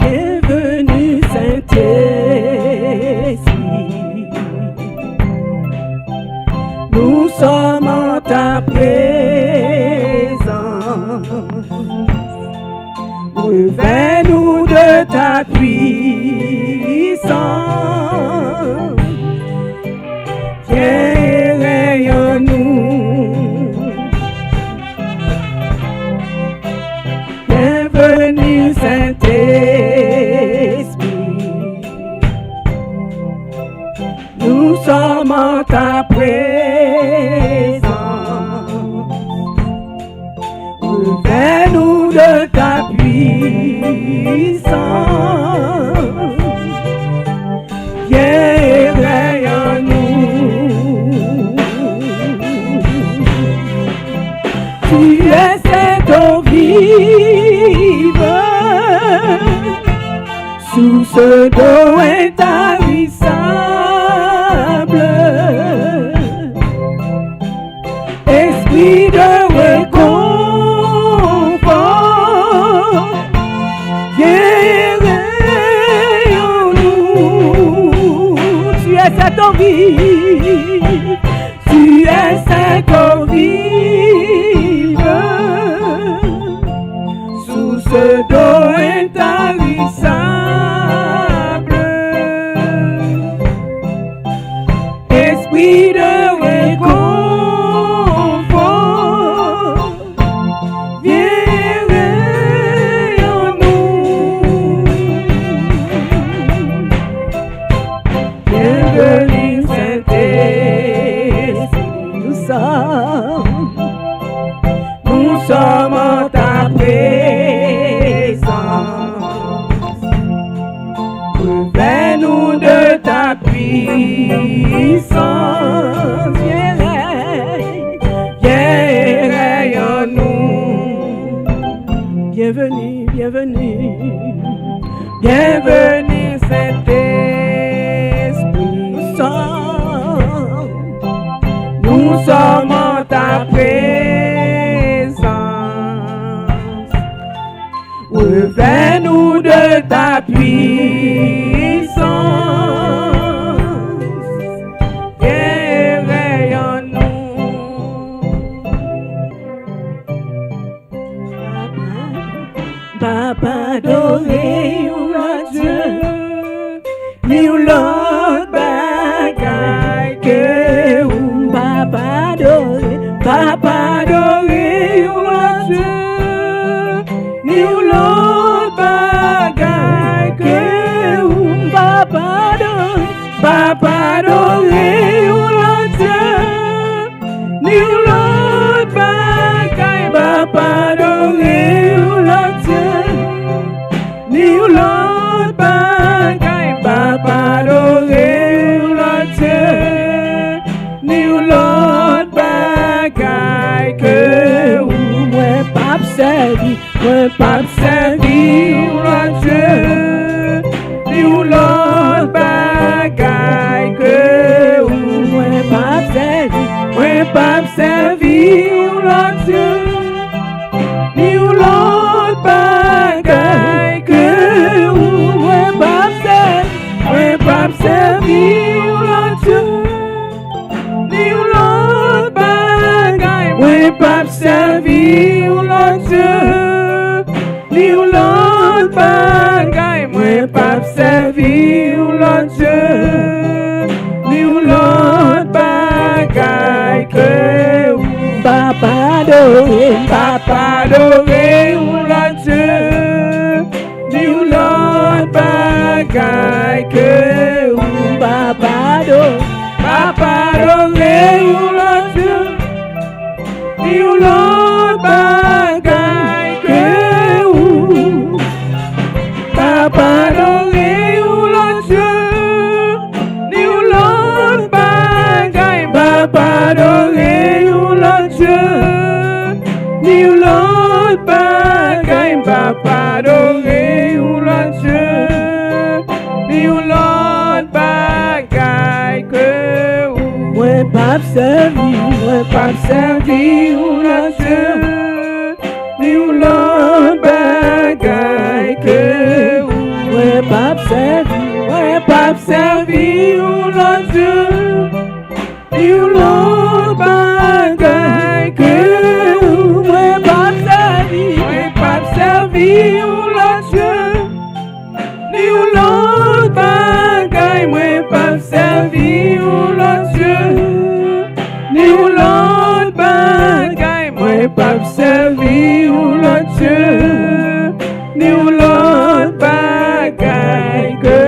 Bienvenue Saint-Esprit, nous sommes en ta présence. Revêt-nous de ta puissance. Viens et rayonne-nous. Bienvenue Saint-Esprit, nous sommes en ta présence. Revêt-nous de ta puissance. Viens et rayonne-nous. Tu es cette eau vive, source d'eau intarissable, esprit de réconfort, viens rayonne-nous. Tu es cette eau vive, tu es cette eau vive, source d'eau intarissable, esprit de réconfort, viens rayonne-nous. Bienvenue Saint-Esprit, nous sommes en ta présence. Revêt-nous de ta puissance. Viens et rayonne-nous. Bienvenue, bienvenue, bienvenue Saint-Esprit. Nous sommes en ta présence. Revêt-nous de ta puissance. Viens et rayonne-nous. Papa adoré, ou le Dieu, ni ou l'autre bagaille que ou papa adoré, ou le Dieu, ni ou l'autre bagaille que ou papa adoré, ou le Dieu, ni ou l'autre bagaille, papa adoré, ou le Dieu, ni ou l'autre bagaille, papa adoré, ou le Dieu, ni ou l'autre bagaille que ou moi pas servi, ou le Dieu, ni ou l'autre bagaille que ou moi pas servi, ou le Dieu, ni ou l'autre bagaille que ou moi pas servi, ou le Dieu, ni ou l'autre bagaille, moi pas servi, ou le Dieu, ni ou l'autre bagaille, moi pas servi, ou le Dieu, ni ou l'autre bagaille que ou papa adoré, ou le Dieu, ni ou l'autre bagaille que ou papa adoré, ou le Dieu, ni ou l'autre bagaille que ou papa adoré, ou le Dieu, ni ou l'autre bagaille, papa adoré, ou le Dieu, ni ou l'autre bagaille, papa adoré, ou le Dieu, ni ou l'autre bagaille que ou moi pas servi, ou le Dieu, ni ou l'autre bagaille que ou pas servir l'autre Dieu, ni l'autre bagaille que moi pas servir l'autre Dieu, ni l'autre bagaille, moi pas servir l'autre Dieu, ni l'autre bagaille, moi pas servir l'autre Dieu, ni l'autre bagaille que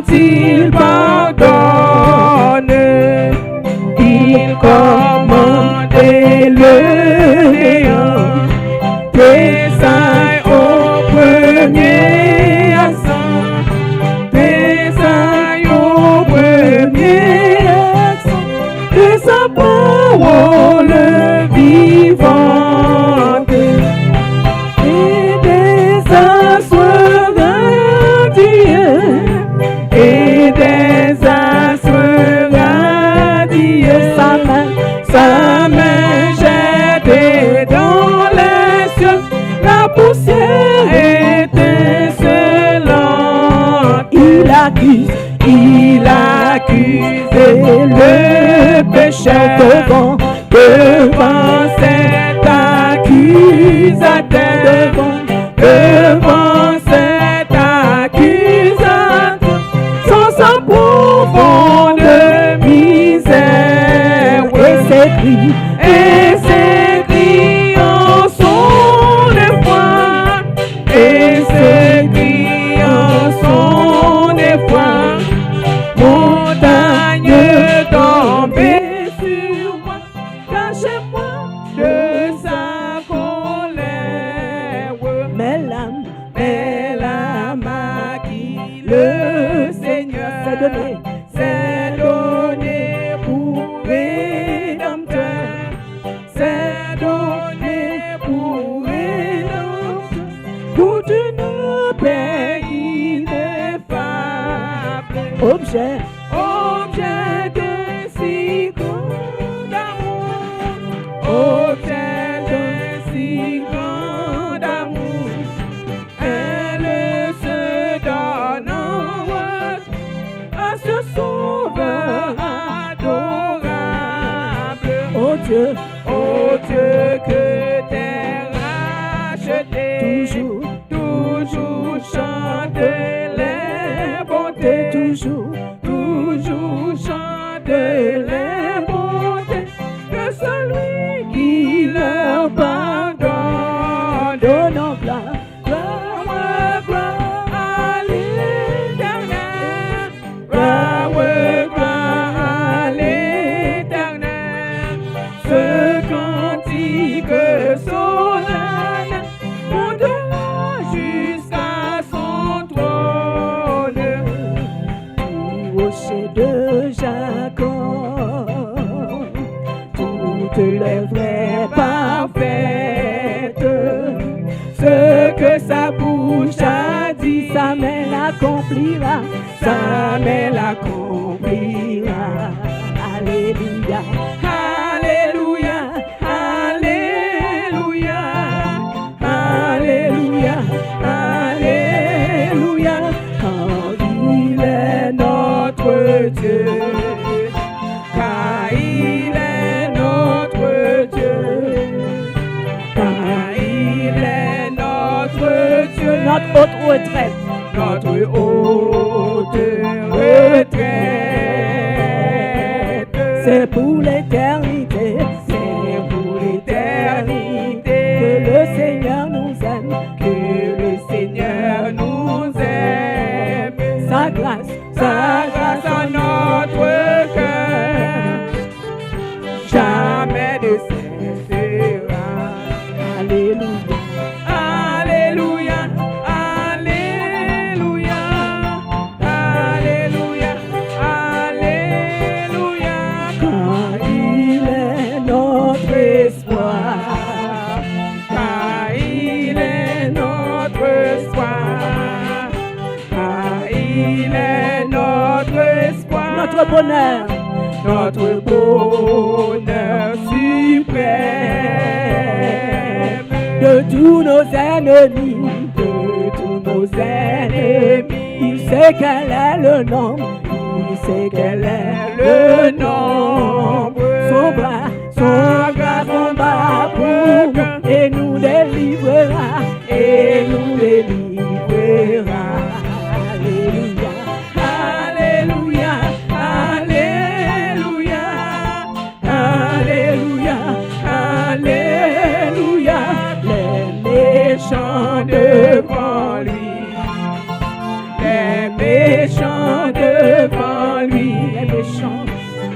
il pardonne, il commande le néant, T'essailles au premier accent, T'essailles au premier accent de sa parole vivante et des assoirs radieux. Et des astres radieux, sa main jetée dans les cieux, la poussière étincelante. Il accuse le pécheur devant cet accusateur, devant cet accusateur. Sa profonde misère, et ses cris en son effroi, et ses cris en son effroi, montagne tombée sur moi, cachez-moi de sa colère, mais l'âme à qui le Seigneur c'est donné pour rédempteur, c'est donné pour rédempteur, toute une paix ineffable, objet d'un si grand amour, objet d'un si grand amour, elle se donne ce sauveur adorable. Oh Dieu, que t'es racheté, toujours chante les bontés, toujours chante les bontés de celui qui leur pardonne. Donnons gloire à l'Éternel. Gloire à l'Éternel, ce cantique solennel montera jusqu'à son trône. Tout rocher de Jacob, toutes les vraies parfaites, ce que sa bouche a dit, sa main l'accomplira, sa main l'accomplira. Alléluia, alléluia, alléluia, alléluia, alléluia, car il est notre Dieu, car il est notre Dieu, car il est notre Dieu, notre haute retraite, notre haute retraite. C'est pour l'éternité, c'est pour l'éternité que le Seigneur nous aime, que le Seigneur nous aime. Sa grâce à notre cœur. notre bonheur, notre bonheur suprême. de tous nos ennemis, De tous nos ennemis, il sait quel est le nombre, il sait quel est le nombre. Son bras combat pour nous et nous délivrera, et nous délivrera. Alléluia, alléluia, alléluia, alléluia, alléluia. Les méchants devant lui, les méchants devant lui,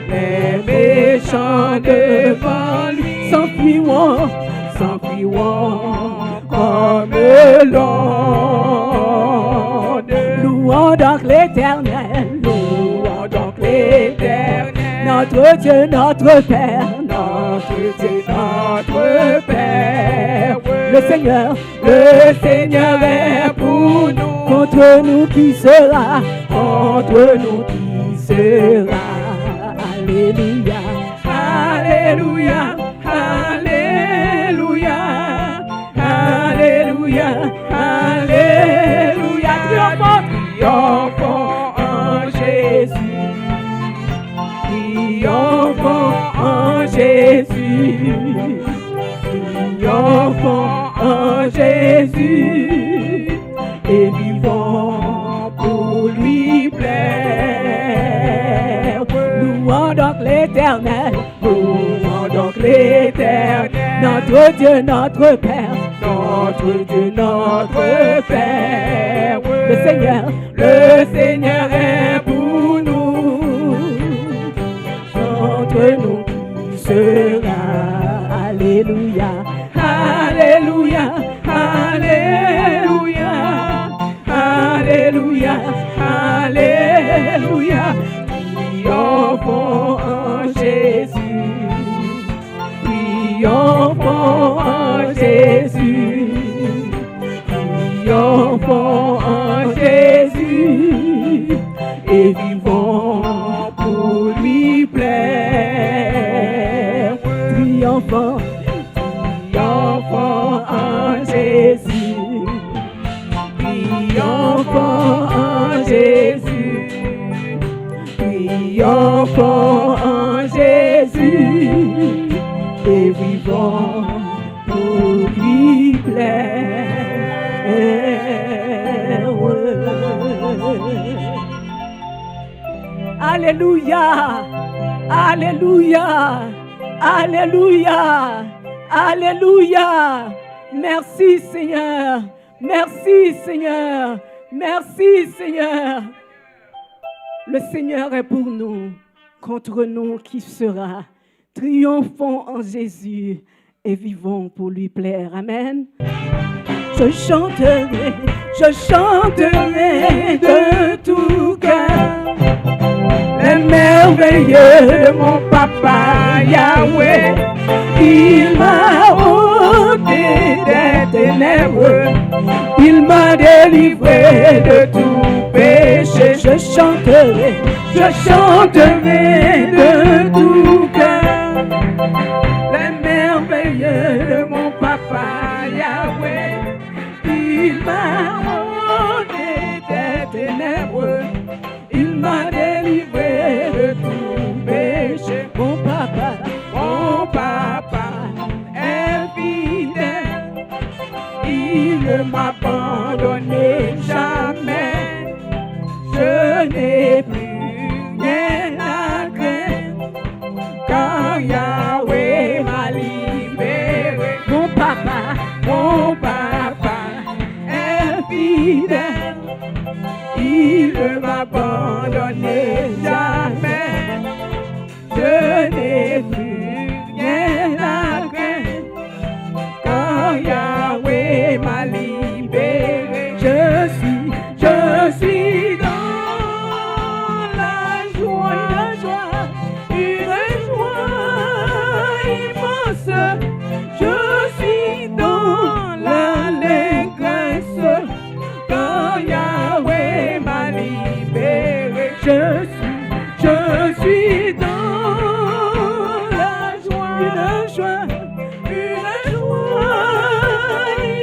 les méchants devant lui s'enfuiront comme l'onde. Louons donc l'Éternel, louons donc l'Éternel, notre Dieu, notre Père, notre Dieu, notre Père. Le Seigneur est pour nous, contre nous qui sera, contre nous qui sera. Alléluia, alléluia, alléluia, alléluia, alléluia. Triomphons en Jésus, triomphons en Jésus, triomphons en Jésus, et vivons pour lui plaire. Louons donc l'Éternel, louons donc l'Éternel, notre Dieu, notre Père, notre Dieu, notre Père. Le Seigneur est pour nous, contre nous qui sera. Alléluia, alléluia, alléluia, alléluia, alléluia. Triomphons en Jésus, triomphons en Jésus, triomphons en Jésus, et vivons pour lui plaire. Triomphons, triomphons en Jésus, triomphons en Jésus, triomphons en Jésus, et vivons pour lui plaire. Alléluia, alléluia, alléluia, alléluia. Merci Seigneur, merci Seigneur, merci Seigneur. Le Seigneur est pour nous, contre nous qui sera. Triomphons en Jésus et vivons pour lui plaire. Amen. Je chanterai de tout cœur les merveilleux de mon papa Yahweh. Il m'a ôté des ténèbres, il m'a délivré de tout péché. Je chanterai de tout cœur les merveilleux de mon papa Yahweh. Il m'a ôté des ténèbres, il m'a délivré de tout péché. Mon papa est fidèle, il ne m'abandonne jamais. Je n'ai plus rien à craindre. Je suis dans la joie, une joie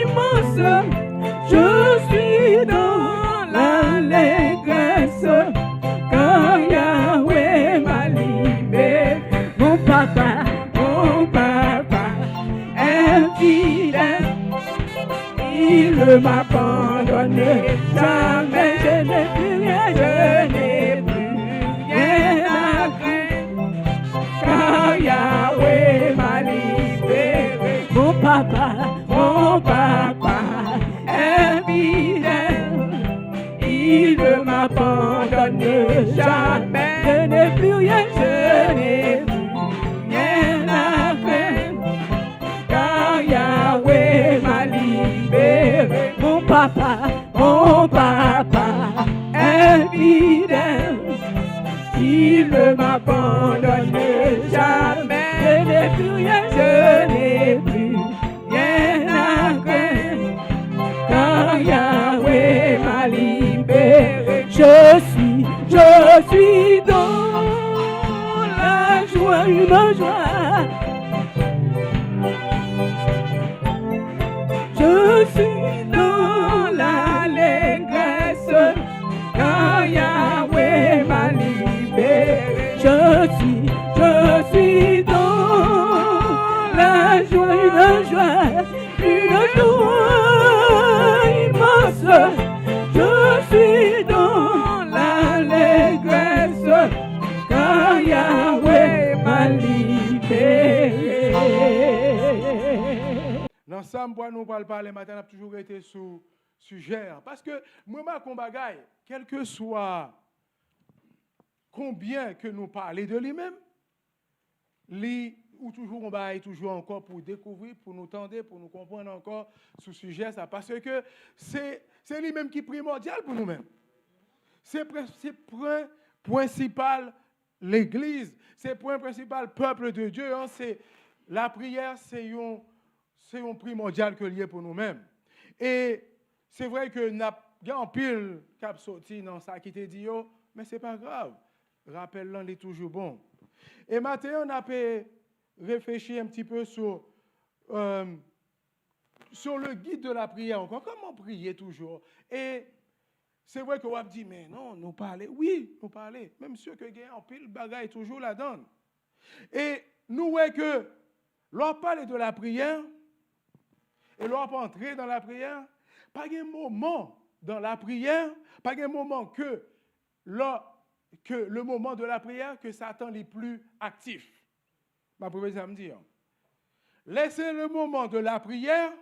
immense. Je suis dans l'allégresse quand Yahweh m'a libéré. Mon papa est fidèle. Il ne m'abandonne jamais. Je n'ai plus rien, je n'ai plus rien à craindre. Car Yahweh m'a libéré. Mon papa est fidèle. Il ne m'abandonne jamais. Je n'ai plus rien, je n'ai plus rien à craindre. Car Yahweh m'a libéré. Mon papa est fidèle. Il ne m'abandonne jamais. Je n'ai plus rien, je n'ai plus rien à craindre. Car Yahweh m'a libéré. Je suis dans la joie, une joie. Je suis dans l'allégresse car Yahweh m'a libéré. Je suis dans la joie, une joie immense. Je suis dans l'allégresse car Yahweh m'a libéré. Dans ça, moi, nous parlons pas les matins, on a toujours été sous sujet. Parce que moi, ma bagaille, quel que soit combien que nous parlons de lui-même, ou toujours on va toujours encore pour découvrir, pour nous tendre, pour nous comprendre encore sous sujet ça. Parce que c'est lui-même qui est primordial pour nous-mêmes. C'est le point principal l'Église, c'est le point principal peuple de Dieu. Hein, c'est la prière, c'est un primordial que lié pour nous-mêmes. Et c'est vrai que nous avons pile cap sorti dans ça qui te dit, mais ce n'est pas grave. Rappel-là, il est toujours bon. Et maintenant, on a réfléchi un petit peu sur le guide de la prière. Encore, comment prier toujours? Et c'est vrai qu'on va dire, mais non, nous parler. Oui, nous parler. Même ceux qui ont en pile bagaille toujours la donne. Et nous voyons que l'on parle de la prière, et l'on peut entrer dans la prière, pas un moment dans la prière, pas un moment que le moment de la prière que Satan est plus actif. Ma première ça me dit. Laissez le moment de la prière,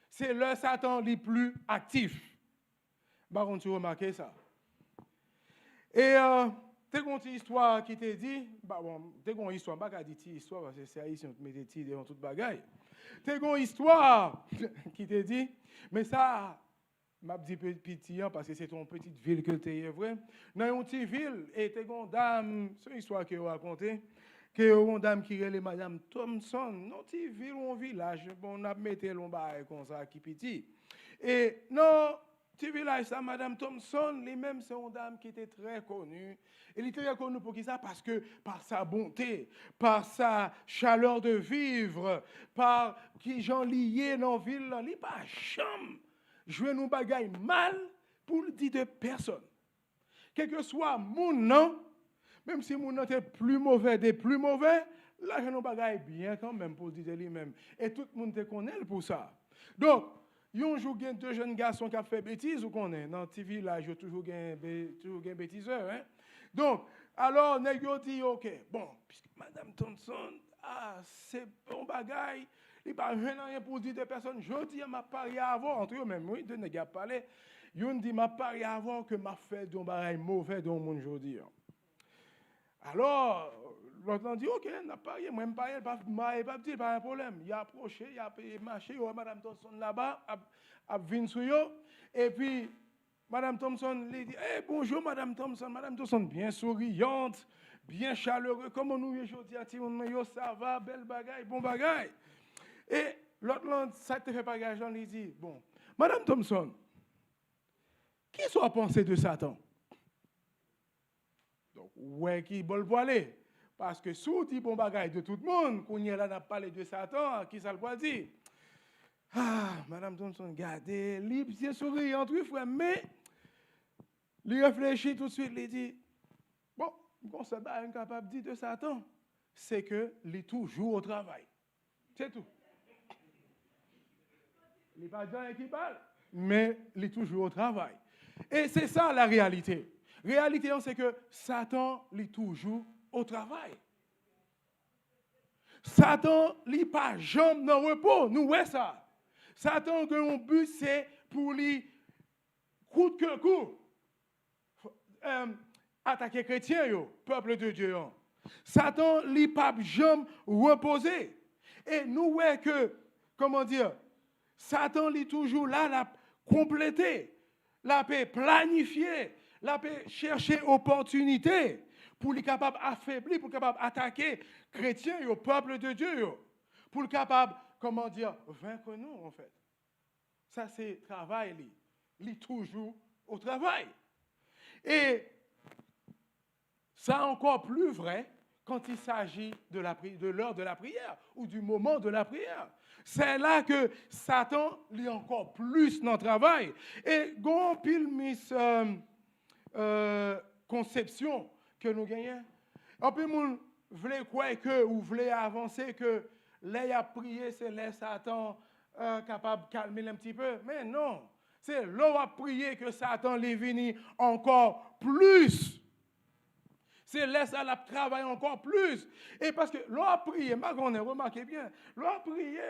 c'est le Satan est plus actif. Par contre, tu remarques ça. Et t'as une histoire qui te dit, t'as une histoire, pas dit histoire parce que c'est haïtien, on te met des titres dans toute bagaille. T'as une histoire qui te dit, mais ça, m'a dit petit parce que c'est ton petite ville que tu es vrai. Dans une petite ville, et t'as une dame, c'est une histoire que je raconte, que une dame qui est Madame Thompson, dans une petite ville ou un village, bon, on a mis l'on comme ça qui petit. Et non, petit village, ça, Madame Thompson, lui-même, c'est une dame qui était très connue. Elle était très connue pour qui ça? Parce que par sa bonté, par sa chaleur de vivre, par qui j'en lié dans la ville, il n'est pas chambre. Jouer nous bagaille mal pour le dire de personne. Quel que soit mon nom, même si mon nom est plus mauvais des plus mauvais, là, je nous bagaille bien quand même pour le dire de lui-même. Et tout le monde te connaît pour ça. Donc, un jour, il y a deux jeunes garçons qui ont fait bêtises, ou qu'on est dans le petit village, il y a toujours un bêtiseur. Hein? Donc, alors, on a dit, OK, bon, puisque Madame Thompson, c'est bon bagaille, il n'y a pas rien pour dire de personnes. Je dis, m'a parié avant, entre eux même, oui, deux nègres parlé. Ils dit, m'a parié avant que m'a fait d'un bagaille mauvais dans le monde aujourd'hui. Alors, l'autre dit, OK, n'a pas rien, moi, je ne pas dire, pas un problème. Il a approché, il a marché, il y a Mme Thompson là-bas, a venu sur eux. Et puis, Mme Thompson lui dit, hey, bonjour, Mme Thompson, bien souriante, bien chaleureuse. Comment nous, aujourd'hui, ça va, belle bagaille, bon bagaille. Et l'autre, ça te fait pas gagner, il dit, bon, Mme Thompson, qui soit pensé de Satan? Donc, ouais, qui bol pour aller. Parce que sous dit bon bagage de tout le monde, qu'on y est là, n'a parlé de Satan, qui ça le dit? Ah, Madame Thompson, regardez, libre, c'est sourire entre eux, frère, mais il réfléchit tout de suite, il dit, bon, on se bat incapable de dire de Satan, c'est qu'il est toujours au travail. C'est tout. Il n'est pas déjà qui parle, mais il est toujours au travail. Et c'est ça la réalité. La réalité, c'est que Satan est toujours au travail. Satan n'est pas jamais dans le repos. Nous voyons ça. Satan, son but, c'est pour lui, coûte que coûte, attaquer les chrétiens, le peuple de Dieu. Satan n'est pas jamais reposé. Et nous voyons que, comment dire, Satan est toujours là, la compléter, la paix planifier, la paix chercher opportunité pour les capable affaiblir, pour les capable attaquer les chrétiens et le peuple de Dieu, pour les capable, comment dire, vaincre nous en fait. Ça c'est travail, il est toujours au travail. Et ça encore plus vrai quand il s'agit de l'heure de la prière ou du moment de la prière. C'est là que Satan lit encore plus dans le travail. Et gon pile conception que nous gagnons. En plus, nous voulons croire que ou voulons avancer que là, il a prié, c'est là Satan capable de calmer un petit peu. Mais non, c'est là à prier que Satan est venu encore plus. C'est là ça la travaille encore plus. Et parce que l'on a prié, remarquez bien, l'on a prié.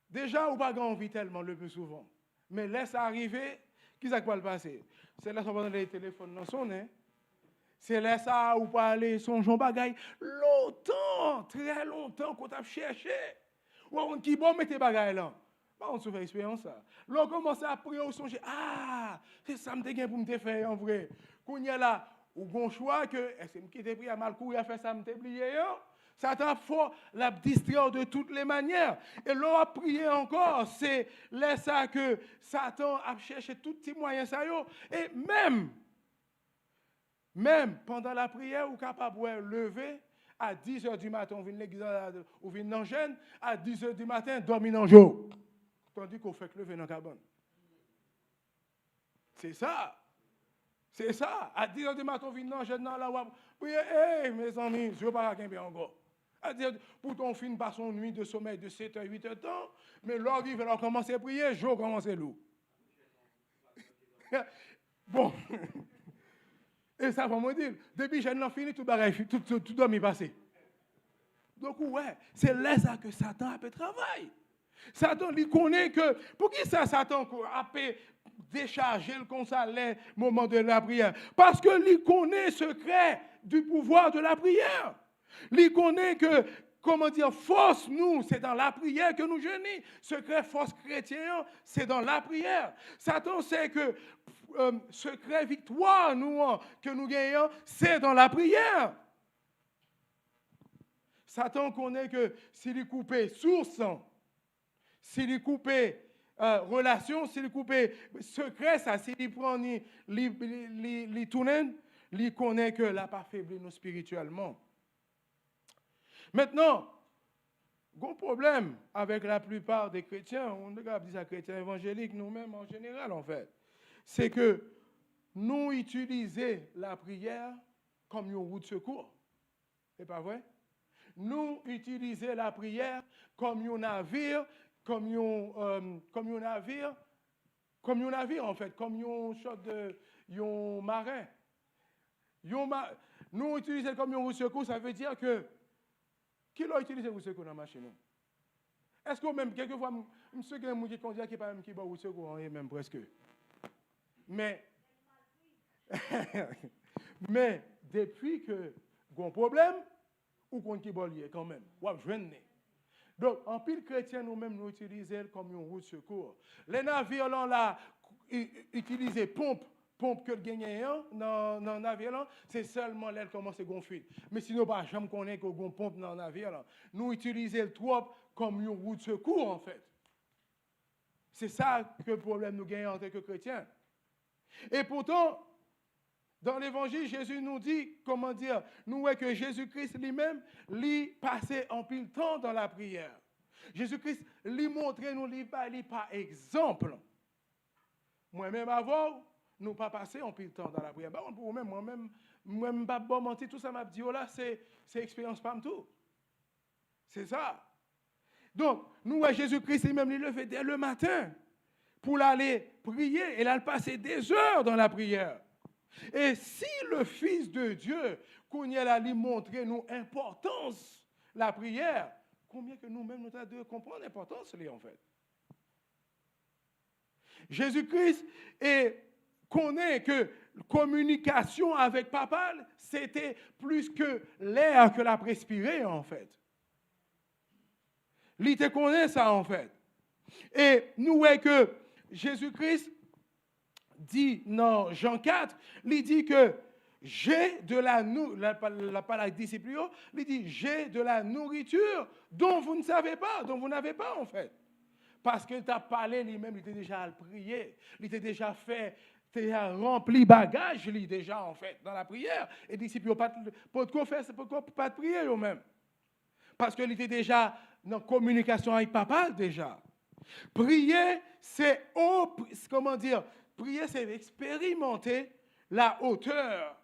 Déjà, on n'a pas envie tellement le plus souvent. Mais laisse arriver, qui ça va le passer? C'est là qu'on va les téléphones dans son nez. C'est là ça où pas aller son Jean Bagaille. Longtemps, très longtemps qu'on t'a cherché. Ou on qui bon mettre bagaille là. Pas on souffre expérience ça. L'on commence à prier au songe. Ah, c'est ça me dégaine pour me faire en vrai. Qu'on y a là, ou bon choix que est-ce que qui t'ai pris à mal courir à faire ça me t'oublier. Satan faut la distraire de toutes les manières. Et l'on a prié encore, c'est là ça que Satan a cherché tous petits moyens ça yo. Et même pendant la prière, ou capable de lever à 10h du matin, on vient l'église ou vient dans jeûne, à 10h du matin, dormir dans le jour. Tandis qu'on fait que lever dans la cabane. C'est ça. C'est ça. À 10h du matin, on vient dans jeûne dans la wab. Oui, mes amis, je ne veux pas gagner encore. À dire, pour ton film, passe une nuit de sommeil de 7h, 8h de temps, mais l'orgue, va commencer à prier, je commence à loup. Bon. Et ça va me dire, depuis que j'ai fini, tout doit m'y passer. Donc, ouais, c'est là ça que Satan a fait travail. Satan, il connaît que, pour qui ça, Satan a fait décharger le conseil au moment de la prière? Parce qu'il connaît le secret du pouvoir de la prière. Il connaît que, comment dire, force nous, c'est dans la prière que nous jeûnons. Secret force chrétien, c'est dans la prière. Satan sait que secret victoire nous, que nous gagnons, c'est dans la prière. Satan connaît que s'il est coupé source, s'il est coupé relation, s'il est coupé secret, ça, s'il est prend les tourner, il connaît que l'a pas faibli nous spirituellement. Maintenant, gros problème avec la plupart des chrétiens, on regarde ça chrétiens évangéliques, nous-mêmes en général en fait, c'est que nous utilisons la prière comme une roue de secours. C'est pas vrai? Nous utilisons la prière comme un navire, comme un navire en fait, comme une sorte de marin. Nous utilisons comme une roue de secours, ça veut dire que qui l'a utilisé pour secours dans la machine? Est-ce que même quelquefois, monsieur qui est conduit qui n'est pas même qui va vous secours, même presque. Mais depuis que un problème, ou qu'on qui va lier quand même, ou à joindre. Donc, en pile chrétien, nous-mêmes, nous utilisons comme une roue de secours. Les navires là, utilisent pompe que le gagnant dans le navire là, c'est seulement là qu'elle commence à gonfler. Mais sinon, pas jamais connaît qu'on a pompe dans le navire là. Nous utilisons le trop comme une roue de secours en fait. C'est ça que le problème nous gagnons en tant que chrétiens. Et pourtant, Dans l'évangile, Jésus nous dit, comment dire, nous voyons que Jésus-Christ lui-même, lui passait en pile temps dans la prière. Jésus-Christ lui montrait, nous lui par exemple. Moi-même avant, nous pas passé en pile temps dans la prière. Pour vous-même, moi-même, pas bon mentir, tout ça m'a dit, oh là, c'est expérience pas tout. C'est ça. Donc, nous voyons Jésus-Christ lui-même, il le fait dès le matin pour aller prier. Et là, il passait des heures dans la prière. Et si le Fils de Dieu, qu'on y a lui montrer nous importance la prière, combien que nous-mêmes nous devons comprendre l'importance en fait. Jésus-Christ connaît que communication avec Papa, c'était plus que l'air que la respirer en fait. Il te connaît ça en fait. Et nous voyons que Jésus-Christ dit dans Jean 4, il dit que j'ai de la nourriture dont vous ne savez pas, dont vous n'avez pas en fait. Parce qu'il t'a parlé lui-même, il était déjà à prier, il était déjà fait, il était rempli bagage lui déjà en fait dans la prière. Et disciples pas pas prier eux-mêmes. Parce qu'il était déjà dans communication avec Papa déjà. Prier, c'est comment dire? Prier, c'est expérimenter la hauteur.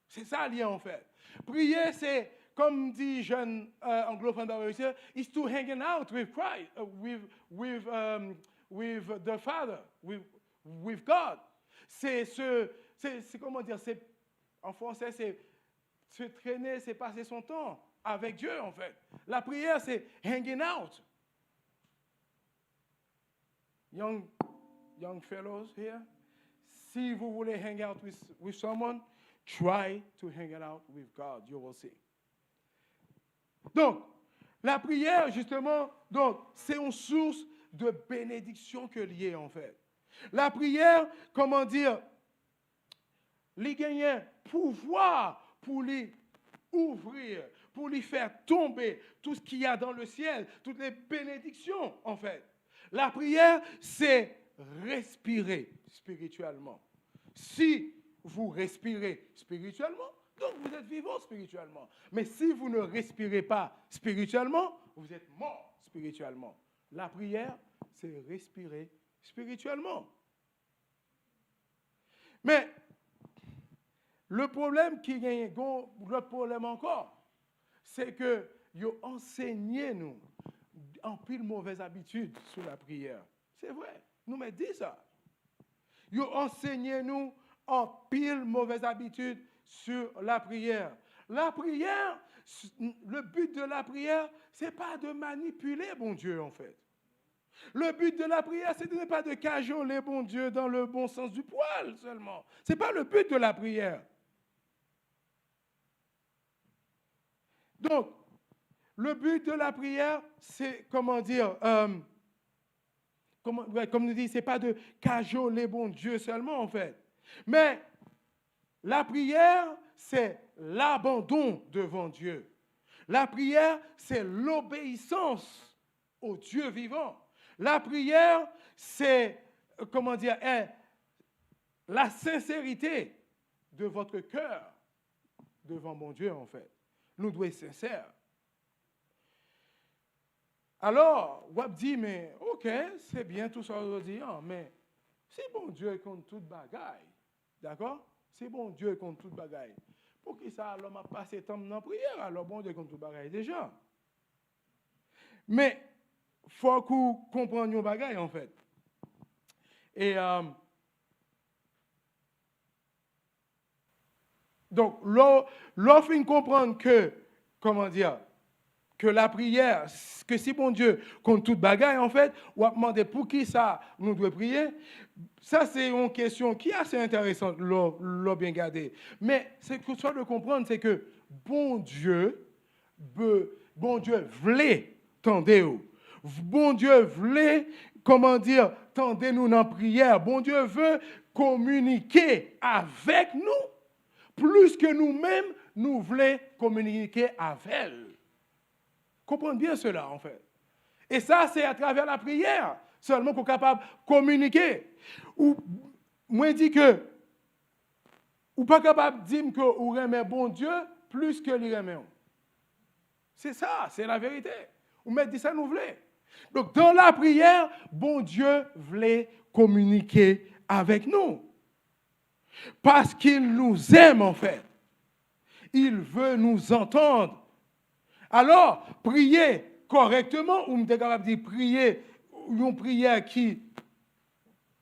C'est ça lié en fait. Prier, c'est, comme dit jeune anglophone, is to hang out with Christ, with the Father, with God. C'est comment dire, en français, c'est se traîner, c'est passer son temps avec Dieu en fait. La prière, c'est hanging out. Young fellows here, si vous voulez hang out with someone, try to hang out with God. You will see. Donc, la prière, justement, c'est une source de bénédiction que liée, en fait. La prière, comment dire, les gagnants pouvoir pour les ouvrir, pour les faire tomber tout ce qu'il y a dans le ciel, toutes les bénédictions, en fait. La prière, c'est respirer spirituellement. Si vous respirez spirituellement, donc vous êtes vivant spirituellement. Mais si vous ne respirez pas spirituellement, vous êtes mort spirituellement. La prière, c'est respirer spirituellement. Mais le problème qui gagne, l'autre problème encore, c'est que vous enseignez nous en pile mauvaise habitude sur la prière. C'est vrai, nous me dit ça. Vous enseignez nous en pile mauvaise habitude sur la prière. La prière, le but de la prière, ce n'est pas de manipuler bon Dieu en fait. Le but de la prière, ce n'est pas de cajoler bon Dieu dans le bon sens du poil seulement. Ce n'est pas le but de la prière. Donc, le but de la prière, c'est, comment dire, comme nous dit, ce n'est pas de cajoler bon Dieu seulement en fait. Mais la prière, c'est l'abandon devant Dieu. La prière, c'est l'obéissance au Dieu vivant. La prière, c'est, comment dire, la sincérité de votre cœur devant mon Dieu, en fait. Nous devons être sincères. Alors, on dit, mais ok, c'est bien tout ça aujourd'hui, mais c'est bon Dieu contre toute bagaille. D'accord? C'est bon Dieu contre toute bagaille. Pour qui ça, l'homme a passé temps dans la prière, alors bon Dieu contre toute bagaille déjà. Mais, il faut qu'on comprenne nos bagailles, en fait. Et, donc, l'offre comprendre que, comment dire, que la prière, que si bon Dieu contre toute bagaille, en fait, on va demander pour qui ça nous devons prier. Ça, c'est une question qui est assez intéressante, l'on bien gardé. Mais ce que soit de comprendre, c'est que bon Dieu voulait tendre. Bon Dieu voulait, comment dire, tendez-nous dans la prière. Bon Dieu veut communiquer avec nous plus que nous-mêmes, nous voulons communiquer avec elle. Comprenez bien cela, en fait. Et ça, c'est à travers la prière seulement qu'on est capable de communiquer. Ou, moi, je dis que ou pas capable de dire que vous aimez bon Dieu plus que les aimez. C'est ça, c'est la vérité. Vous me dites ça, nous voulons. Donc, dans la prière, bon Dieu voulait communiquer avec nous. Parce qu'il nous aime, en fait. Il veut nous entendre. Alors, prier correctement, ou vous êtes capable de prier une prière qui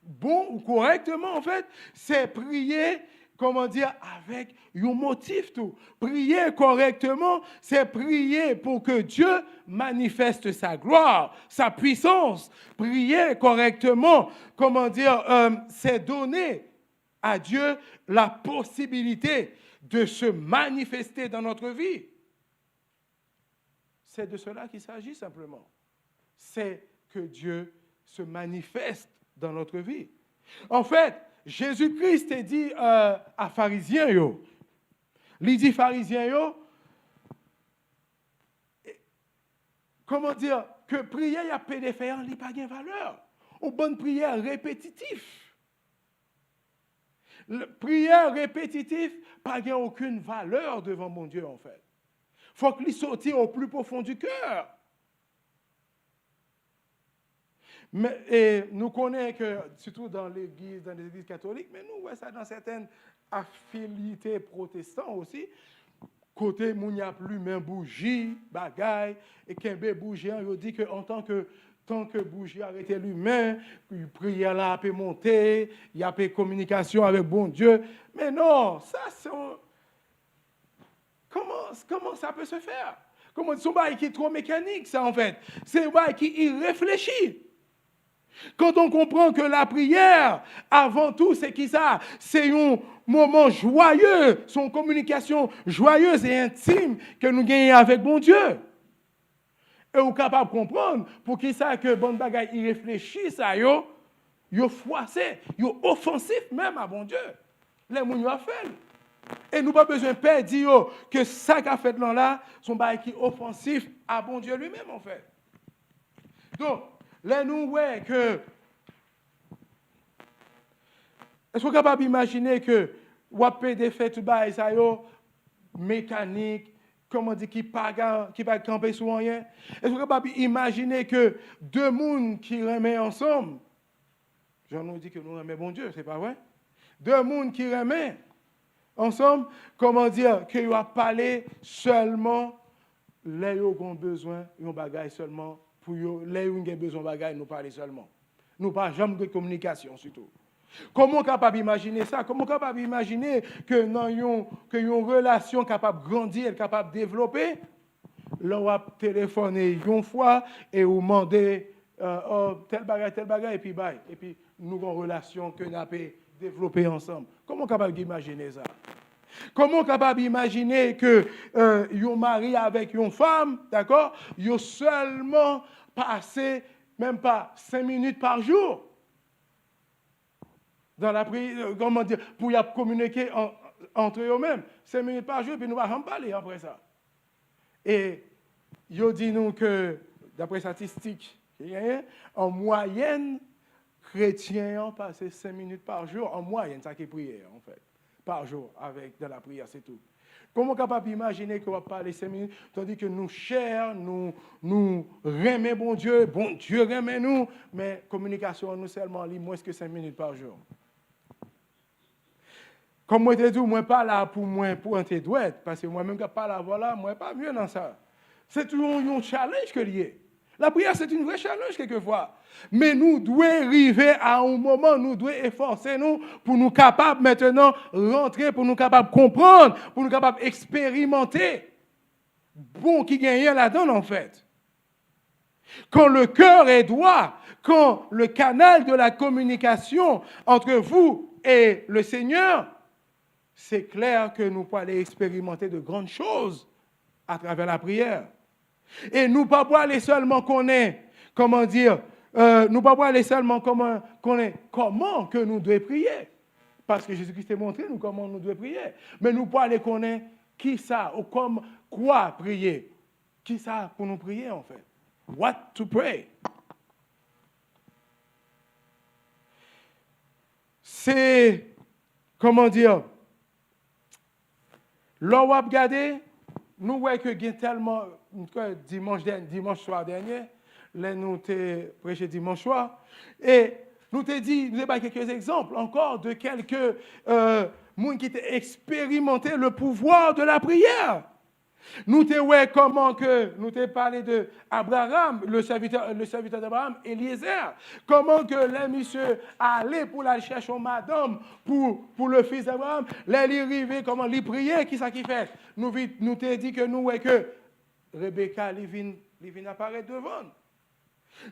bon ou correctement, en fait, c'est prier, comment dire, avec un motif tout. Prier correctement, c'est prier pour que Dieu manifeste sa gloire, sa puissance. Prier correctement, comment dire, c'est donner à Dieu la possibilité de se manifester dans notre vie. C'est de cela qu'il s'agit simplement. C'est que Dieu se manifeste dans notre vie. En fait, Jésus-Christ a dit à pharisiens, il dit pharisiens, comment dire, que prier à pédéphère, il n'a pas de valeur. Aux bonnes prières répétitives. Prière répétitive n'a pas aucune valeur devant mon Dieu, en fait. Il faut qu'il sorte au plus profond du cœur. Mais, et nous connaissons que, surtout dans les églises catholiques, mais nous voyons ça dans certaines affiliés protestants aussi, côté où il n'y a plus même bougie, bagaille, et qu'un bougie, il dit qu'en tant que bougie arrêté l'humain, prière là peut monter, il y a peu communication avec bon Dieu. Mais non, ça c'est comment ça peut se faire? Comment c'est un bail qui est trop mécanique, ça en fait. C'est un bail qui irréfléchi. Quand on comprend que la prière, avant tout, c'est qui ça? C'est un moment joyeux, son communication joyeuse et intime que nous gagnons avec bon Dieu. Et vous êtes capable de comprendre pour qui ça que bon bagay irréfléchi, ça yo froissé, yo offensif même à bon Dieu. Les gens ont fait. Et nous pas besoin de perdre que ça qu'a fait là, son bagay qui est offensif à bon Dieu lui-même en fait. Donc, là, nous voyons que. Est-ce que vous êtes capable d'imaginer que vous avez des faits tout bas, ça mécanique, comment dire, qui va camper sur rien? Est-ce que vous êtes capable d'imaginer que deux mondes qui remettent ensemble, j'en nous dit que nous remettons bon Dieu, c'est pas vrai? Deux mondes qui remettent ensemble, comment dire, qu'ils vont parler seulement, les gens ont besoin, ils ont bagaille seulement. Pour les gens qui ont besoin de bagaille, nous parler seulement. Nous pas jamais de communication surtout. Comment on est capable d'imaginer ça? Comment on est capable d'imaginer que dans une relation capable de grandir, capable de développer, là on va téléphoner une fois et on demander tel bagage et puis bye. Et puis nous avons une relation que nous avons développée ensemble. Comment on est capable d'imaginer ça? Comment on est capable d'imaginer que un mari avec une femme, d'accord, ils seulement passé même pas 5 minutes par jour dans la prière, comment dire, pour y communiquer entre eux-mêmes, 5 minutes par jour, puis nous allons parler après ça. Et ils disent nous que, d'après statistiques, en moyenne, chrétiens passent 5 minutes par jour, en moyenne, ça qui est prière en fait. Par jour avec de la prière, c'est tout. Comment on est capable d'imaginer qu'on va parler 5 minutes, tandis que nous chers, nous remet bon Dieu remet nous, mais communication nous seulement lit moins que 5 minutes par jour. Comme moi, je te dis, moi pas là pour un douette, parce que moi-même, je ne pas là, voilà, moi pas mieux dans ça. C'est toujours un challenge que lié. La prière, c'est une vraie challenge quelquefois. Mais nous devons arriver à un moment, nous devons efforcer nous pour nous capables maintenant rentrer, pour nous capables comprendre, pour nous capables expérimenter. Bon, qui gagne là-dedans en fait. Quand le cœur est droit, quand le canal de la communication entre vous et le Seigneur, c'est clair que nous pouvons aller expérimenter de grandes choses à travers la prière. Et nous ne pouvons pas aller seulement connaître, comment dire, nous ne pouvons pas aller seulement connaître comment que nous devons prier. Parce que Jésus-Christ a montré nous comment nous devons prier. Mais nous pouvons aller connaître qui ça, ou comme quoi prier. Qui ça pour nous prier en fait. What to pray. C'est, comment dire, Là, on a regardé, nous voyons que il y a tellement, dimanche soir dernier, là, nous avons prêché dimanche soir, et nous avons dit, nous avons quelques exemples encore de quelques gens qui ont expérimenté le pouvoir de la prière. Nous avons comment que nous avons parlé de Abraham, le serviteur d'Abraham, Eliezer. Comment que les messieurs allaient pour aller chercher une madame pour le fils d'Abraham. Les arrivés, comment les prier, qui ça qui fait? Nous avons dit que nous que Rebecca, vient apparaître devant.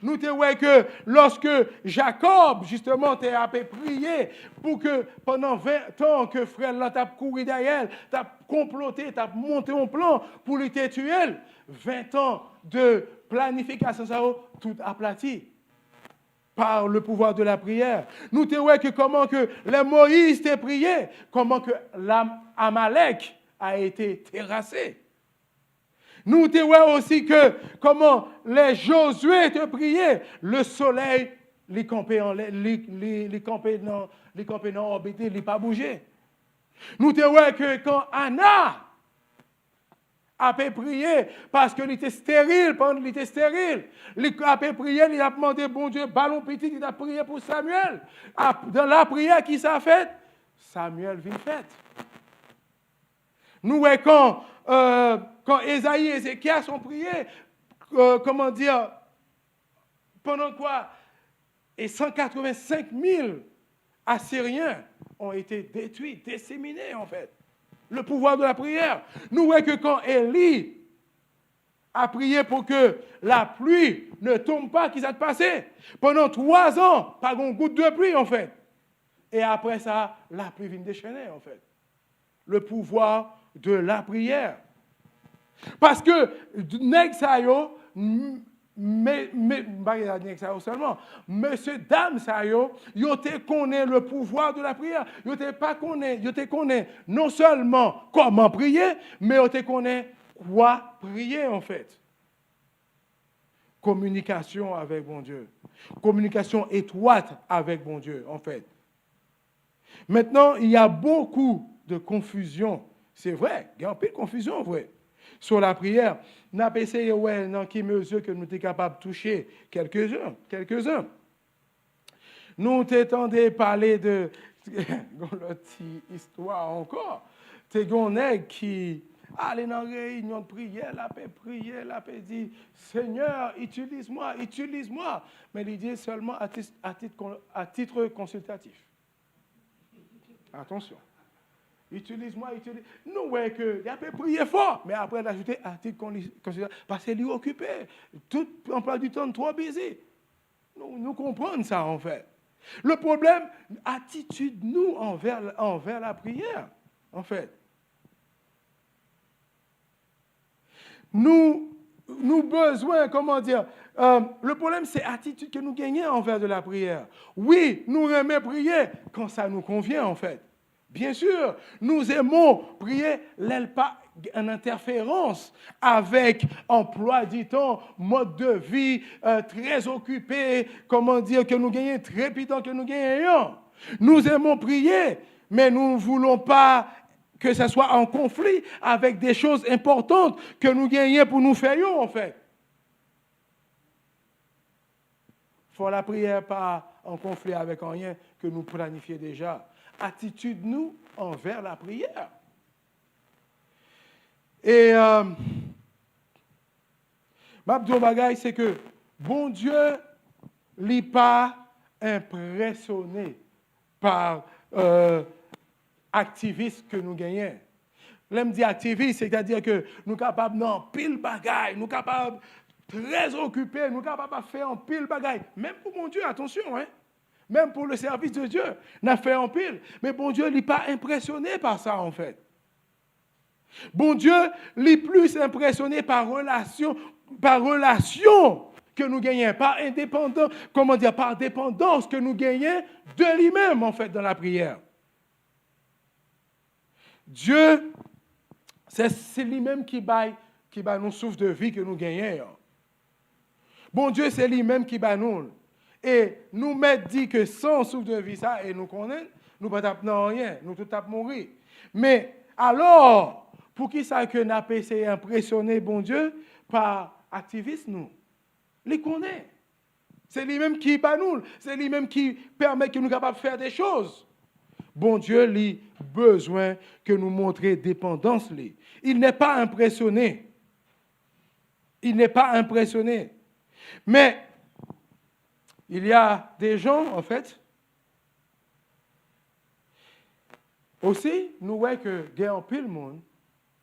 Nous te voyons que lorsque Jacob, justement, t'a prié pour que pendant 20 ans que frère là t'a couru derrière, t'a comploté, t'a monté un plan pour lui tuer, 20 ans de planification, ça tout aplati par le pouvoir de la prière. Nous te voyons que comment que les Moïse t'a prié, comment que l'Amalek a été terrassé. Nous te voyons aussi que comment les Josué te priaient, le soleil les campait dans l'orbite, il n'a pas bougé. Nous te voyons que quand Anna a prié parce qu'il était stérile, pendant qu'il était stérile, il a prié, il a demandé, bon Dieu, ballon petit, il a prié pour Samuel. Dans la prière qui s'est faite, Samuel vient fait. Nous voyons quand Ésaïe et Ézéchias ont prié, pendant quoi? Et 185 000 Assyriens ont été détruits, disséminés en fait. Le pouvoir de la prière. Nous voyons que quand Élie a prié pour que la pluie ne tombe pas, qu'est-ce qui s'est passé? Pendant 3 ans, pas une goutte de pluie en fait. Et après ça, la pluie vient déchaîner en fait. Le pouvoir de la prière. Parce que nèg sa yo seulement monsieur dame sa yo te connaît le pouvoir de la prière, yo te connaît non seulement comment prier, mais yo te connaît quoi prier en fait. Communication avec bon Dieu. Communication étroite avec bon Dieu en fait. Maintenant, il y a beaucoup de confusion. C'est vrai, il y a un peu de confusion, vrai. Sur la prière, nous avons essayé, dans quelle mesure que nous sommes capables de toucher quelques-uns. Nous t'entendons parler de l'autre histoire encore. C'est un nègre qui allait dans une réunion de prière, la paix dit, Seigneur, utilise-moi. Mais il dit seulement à titre consultatif. Attention. Utilise-moi. Nous voyons qu'il a prié fort, mais après d'ajouter à titre consultatif, parce qu'il est occupé. Tout emploi du temps trop busy. Nous comprenons ça en fait. Le problème, attitude nous envers la prière, en fait. Nous besoin, le problème c'est l'attitude que nous gagnons envers de la prière. Oui, nous aimons prier quand ça nous convient en fait. Bien sûr, nous aimons prier pas en interférence avec emploi du temps, mode de vie très occupé, que nous gagnons trépidant, que nous gagnons. Nous aimons prier, mais nous ne voulons pas que ce soit en conflit avec des choses importantes que nous gagnons pour nous faire, en fait. Faut la prière pas en conflit avec rien que nous planifions déjà. Attitude nous envers la prière. Et ma bagaille, c'est que bon Dieu n'est pas impressionné par activistes que nous gagnons. L'aime dit activiste, c'est-à-dire que nous sommes capables de pile bagaille, nous sommes capables très occupés, nous sommes capables de faire en pile bagaille. Même pour mon Dieu, attention, hein. Même pour le service de Dieu, on a fait en pile. Mais bon Dieu n'est pas impressionné par ça, en fait. Bon Dieu n'est plus impressionné par relation que nous gagnons, par dépendance que nous gagnons de lui-même, en fait, dans la prière. Dieu, c'est lui-même qui bat nous souffle de vie que nous gagnons. Bon Dieu, c'est lui-même qui bat nous. Et nous mettons dit que sans souffle de vie, ça, et nous connaissons, nous ne tapons rien, nous tout tapons mourir. Mais alors, Pour qui ça que n'a pas essayé d'impressionner bon Dieu par activistes nous? Les connaît. C'est lui-même qui pas nous. C'est lui-même qui permet que nous capables de faire des choses. Bon Dieu, lui, besoin que nous montrions dépendance. Lui. Il n'est pas impressionné. Il n'est pas impressionné. Mais il y a des gens, en fait, aussi, nous voyons que il y a un pile monde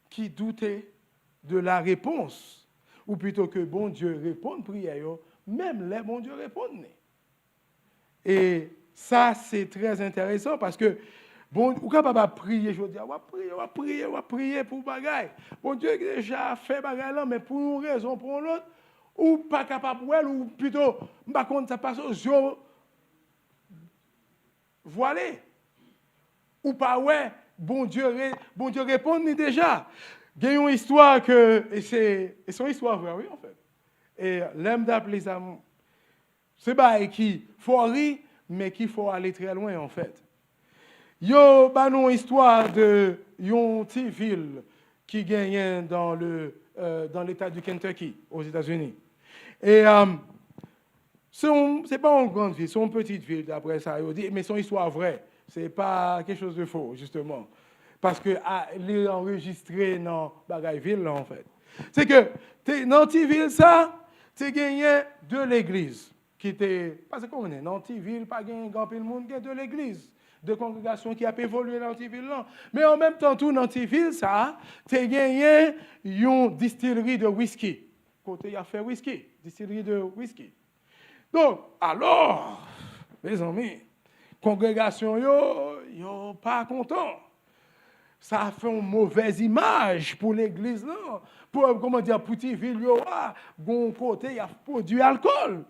qui doutait de la réponse, ou plutôt que bon Dieu réponde prière, même les bon Dieu répondent. Et ça, c'est très intéressant parce que, bon, ou capable de prier, je veux dire, on va prier pour bagaille. Bon Dieu a déjà fait bagaille là, mais pour une raison, pour l'autre, ou pas capable, ou plutôt, par contre, ça passe aux yeux voilés. Ou pas, ouais, bon Dieu répond déjà. Il y a une histoire et c'est une histoire vraie, oui, en fait. Et l'aime d'appeler ça, c'est pas qui faut rire, mais qu'il faut aller très loin, en fait. Il y a une histoire de une petite ville qui gagnait dans l'État du Kentucky, aux États-Unis. Et c'est pas une grande ville, c'est une petite ville, d'après ça, mais c'est une histoire vraie. Ce n'est pas quelque chose de faux, justement. Parce qu'il est enregistré dans Bagaille-Ville, en fait. C'est que dans cette ville, ça, tu gagné de l'église. Parce que comme on est dans cette ville, pas gagné grand peu de monde, il y a de l'église. De congrégations qui a évolué dans cette ville-là. Mais en même temps, tout dans cette ville, ça, tu gagné une distillerie de whisky. Côté, il a fait whisky. Distillerie de whisky. Donc, alors, mes amis, congrégation, yo pas content. Ça a fait une mauvaise image pour l'église là. Pour comment dire pour petite ville bon côté il a produit alcool.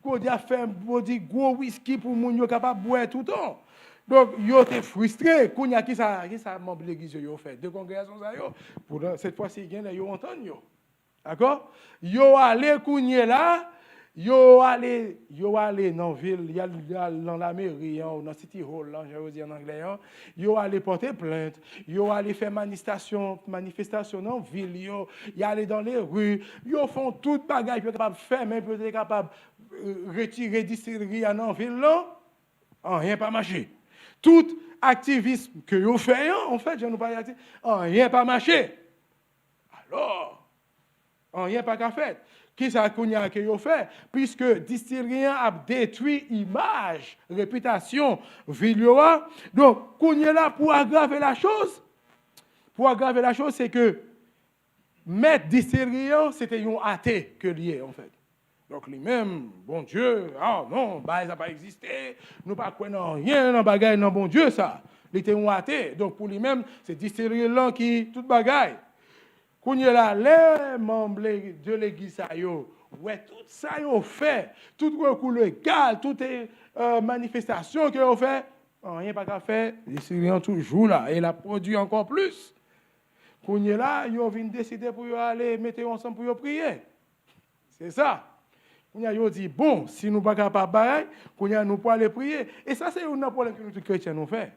Côté a fait produit gros whisky pour moun yo capable boire tout le temps. Donc yo était frustré, kounya qui ça membre l'église yo fait deux congrégations ça yo. Pour cette fois-ci gagne yo entendre yo. D'accord? Yo allé kounya là. Yo allé dans la ville, dans la mairie, ou dans City Hall, je vais dire en anglais, yo allé porter plainte, yo allé faire manifestation dans la ville, yo allé dans les rues, yo font toute bagaille pour être capable de faire, même pour être capable de retirer distillerie dans la ville, là, rien pas marché. Tout activisme que yo fait, en fait, je ne pas dire, rien pas marché. Alors, rien pas qu'à faire. Qui ça que yo fait puisque distillerie a détruit image, réputation ville. Donc kounya là pour aggraver la chose c'est que maître distillerie c'était un athée que lié en fait. Donc lui-même bon Dieu, non, ça n'a pas existé, nous pas croire rien dans bagaille non bon Dieu ça. Il était un athée. Donc pour lui-même c'est distillerie là qui toute bagaille. Kounya là, les membres de l'église, tout ça ils fait, tout recours légal, toutes les manifestations qu'ils ont fait, rien pas qu'à faire, les Syriens toujours là, et il a produit encore plus. Kounya là, ils ont décidé pour aller mettre ensemble pour prier. C'est ça. Kounya ils ont dit, bon, si nous ne sommes pas capables, Kounya nous pouvons aller prier. Et ça, c'est un problème que nous chrétiens nous fait.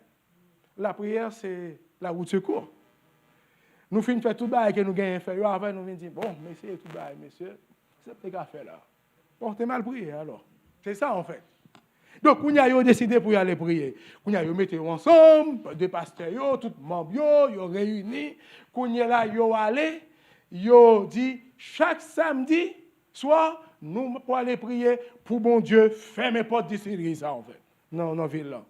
La prière, c'est la route de secours. Nous finissons faire tout le que nous gagnons fait. Après, nous venons dire, bon, messieurs, tout le messieurs, c'est ce qu'on fait là. Bon, t'es mal prié alors. C'est ça en fait. Donc, on a décidé pour y aller prier. On a mis ensemble, des pasteurs, tous les membres, ils ont réunis. On a là, ils ont allé, ils ont dit, chaque samedi soir, nous pour aller prier pour bon Dieu, faire mes portes distillerie, ça en fait. Non, non, ville là.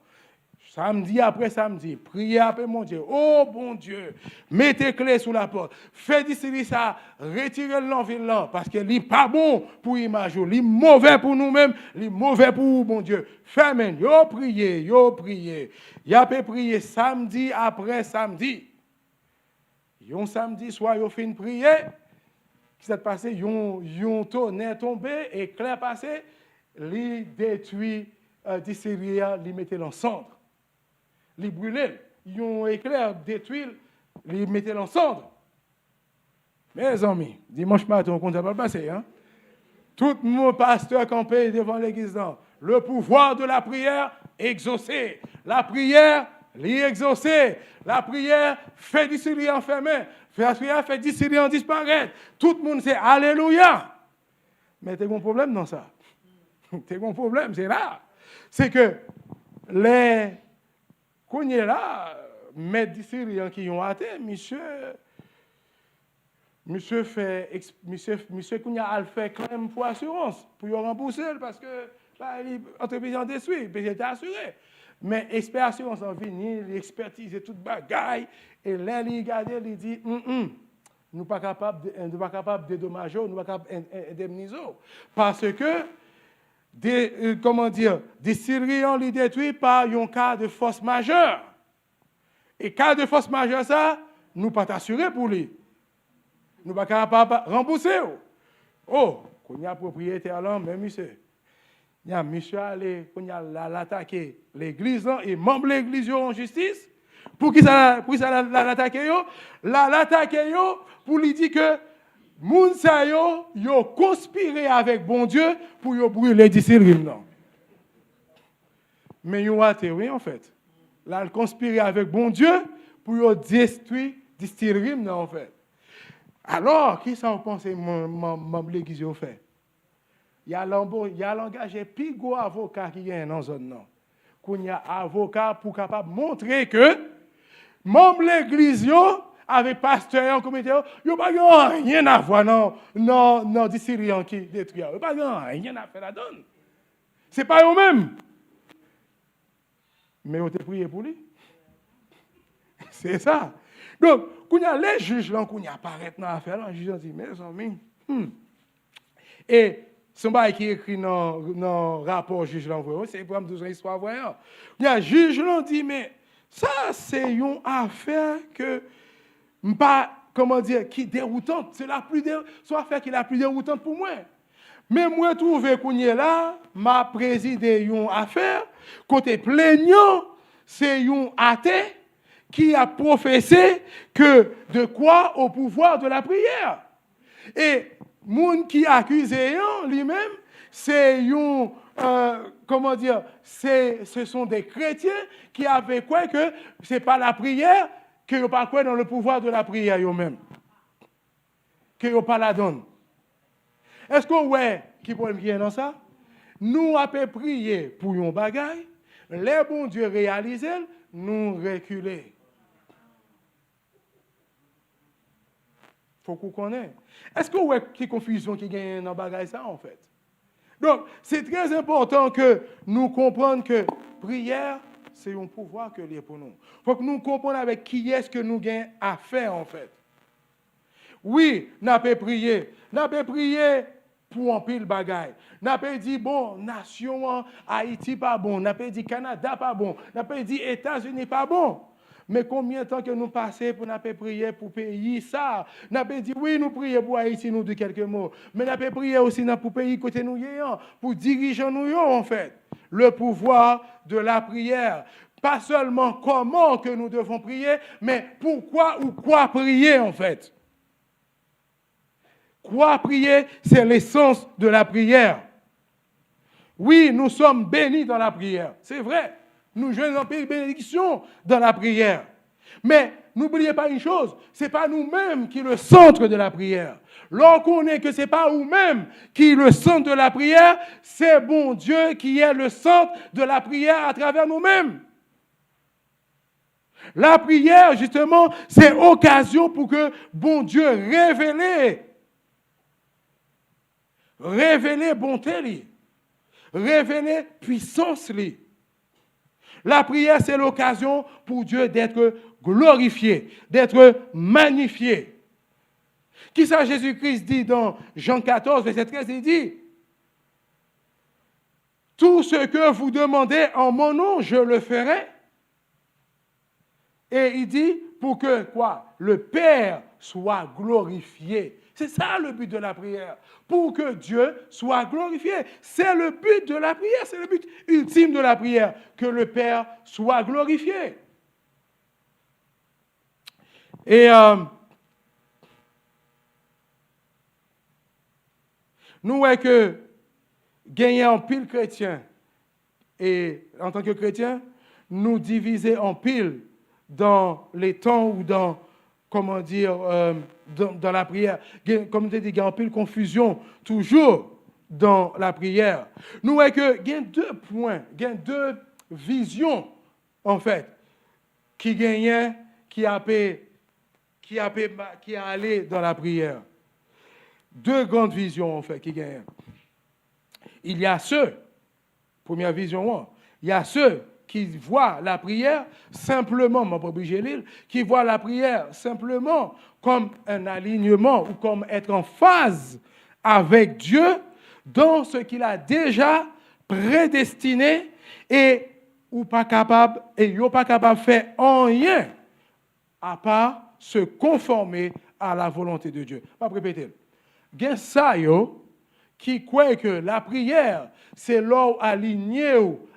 Samedi après samedi, priez après mon Dieu. Oh bon Dieu, mettez clé sous la porte. Faites d'ici ça, retirez l'enville là, parce que n'est pas bon pour l'image, il est mauvais pour nous-mêmes, il est mauvais pour vous, bon Dieu. Faites, yo priez. Y a peut prier samedi après samedi. Yon samedi soir, yo fin prier. Qui s'est passé? Yon tonnerre tombé, éclair passé, li détruit d'ici li mettez l'ensemble. Les brûler, ils ont éclair, détruit, les mettaient en cendre. Mes amis, dimanche matin, on compte pas passer. Tout mon pasteur campé devant l'église, le pouvoir de la prière exaucé. La prière l'exaucer. La prière fait d'ici enfermé. La prière fait d'ici en disparaître. Tout le monde sait Alléluia. Mais tu as un problème dans ça. Tu as un problème, c'est là. C'est que les qu'on est là, maître d'ici qui ont athée, monsieur qu'on a fait quand même pour assurance, pour y rembourser, parce que l'entreprise en détruit, puis j'étais assuré. Mais expert assurance en vient, l'expertise et toute bagaille, et là, il regarde, il dit, nous ne sommes pas capables de dédommager, nous ne sommes pas capables d'indemniser. Parce que, des Syriens les détruits par un cas de force majeure. Et cas de force majeure, ça, nous ne sommes pas assurés pour lui. Nous ne sommes pas capables de rembourser. Oh, quand il y a propriétaire là, mais monsieur. Il y a monsieur allé, quand il y a l'attaqué l'église et membre de l'église en justice. Pour qui ça l'attaqué yo? L'attaqué yo pour lui dire que moun sa yo conspiré avec bon Dieu pour yo brûler distillerie non. Mais yo atterri en fait. Là, il conspiré avec bon Dieu pour yo détruire distillerie non en fait. Alors, qui ça vous pense membre de l'église yo fait? Il y a l'engagé plus gros avocat qui est dans la zone non. Qu'il y a avocat pour capable montrer que membre de l'église avec pasteur en comité, il n'y a pas rien à voir non des Syriens qui détruisent. Il n'y a pas rien à faire là-dedans. Ce n'est pas eux-mêmes. Mais on t'a prié pour lui. C'est ça. Donc, quand il y a les juges là, quand il apparaissent dans l'affaire, les juges disent, mes amis, et son bail qui écrit dans le rapport juge l'envoie, c'est pour me dire une histoire voyant. Il y a juge l'ont dit, mais ça, c'est une affaire que, pas, comment dire, qui est déroutante. C'est la plus affaire qui est la plus déroutante pour moi. Mais moi, trouvé qu'on est là, m'a présidé une affaire, côté plaignant, c'est une athée qui a professé que de quoi au pouvoir de la prière. Et moun qui accuse lui-même, c'est ce sont des chrétiens qui avaient quoi que c'est pas la prière, que n'ont pas quoi dans le pouvoir de la prière eux-mêmes, que n'ont pas la donne. Est-ce que ouais, qui peut me dans ça? Nous avons prié pour un bagaille, les bons Dieu réalisés, nous reculer. Faut qu'on connaisse. Est-ce que vous voyez qu'il y a confusion qui gagne dans le bagage ça en fait? Donc, c'est très important que nous comprenions que prière, c'est un pouvoir que lié pour nous. Il faut que nous comprenions avec qui est-ce que nous gagnons à faire en fait. Oui, nous avons prié. Nous avons prié pour un pile bagaille. Nous avons dit, bon, nation Haïti pas bon. Nous avons dit Canada pas bon. Nous avons dit États-Unis pas bon. Mais combien de temps que nous passons pour nous prier pour pays ça? Nous avons dit oui, nous prions pour Haïti, nous dit quelques mots. Mais nous avons prié aussi pour pays côté nous pour diriger nous en fait. Le pouvoir de la prière. Pas seulement comment que nous devons prier, mais pourquoi ou quoi prier en fait. Quoi prier, c'est l'essence de la prière. Oui, nous sommes bénis dans la prière. C'est vrai. Nous jouons en bénédiction dans la prière. Mais n'oubliez pas une chose, ce n'est pas nous-mêmes qui sommes le centre de la prière. Lorsqu'on est que ce n'est pas nous-mêmes qui sommes le centre de la prière, c'est bon Dieu qui est le centre de la prière à travers nous-mêmes. La prière, justement, c'est occasion pour que bon Dieu révèle bonté, révèle puissance. La prière, c'est l'occasion pour Dieu d'être glorifié, d'être magnifié. Qui ça Jésus-Christ dit dans Jean 14, verset 13, il dit, « Tout ce que vous demandez en mon nom, je le ferai. » Et il dit, pour que quoi? Le Père soit glorifié. C'est ça le but de la prière. Pour que Dieu soit glorifié. C'est le but de la prière. C'est le but ultime de la prière. Que le Père soit glorifié. Et nous voyons que gagner en pile chrétien. Et en tant que chrétien, nous diviser en pile dans les temps ou dans, comment dire, dans la prière. Comme tu dis, il y a en pile confusion toujours dans la prière. Nous voyons qu'il y a 2 points, il y a 2 visions, en fait, qui a allé dans la prière. 2 grandes visions, en fait, qui gagnent. Il y a ceux, première vision, il y a ceux qui voient la prière simplement, mon propre Gélil, qui voient la prière simplement comme un alignement ou comme être en phase avec Dieu dans ce qu'il a déjà prédestiné et ou pas capable de faire rien à part se conformer à la volonté de Dieu. Je vais répéter. Il y a ça qui croit que la prière, c'est l'or aligné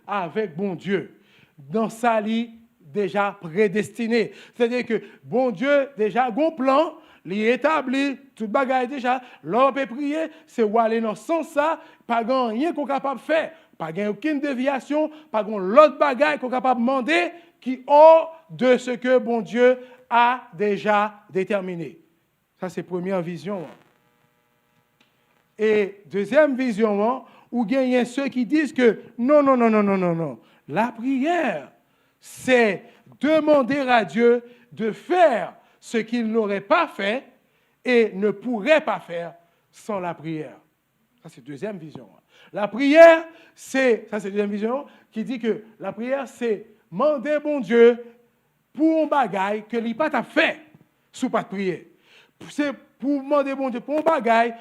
avec bon Dieu. Dans sa vie déjà prédestiné. C'est-à-dire que bon Dieu déjà a un plan, il établi, tout bagaille déjà, l'on peut prier, c'est où aller dans ce sens ça, pas rien qu'on est capable de faire, pas aucune déviation, pas l'autre bagaille qu'on est capable de demander qui hors de ce que bon Dieu a déjà déterminé. Ça, c'est la première vision. Et deuxième vision, où il y a ceux qui disent que non. La prière, c'est demander à Dieu de faire ce qu'il n'aurait pas fait et ne pourrait pas faire sans la prière. Ça, c'est la deuxième vision. La prière, ça c'est la deuxième vision, qui dit que la prière, c'est demander bon Dieu pour un bagaille que il n'a pas fait sous pas de prier. C'est pour demander bon Dieu pour un bagaille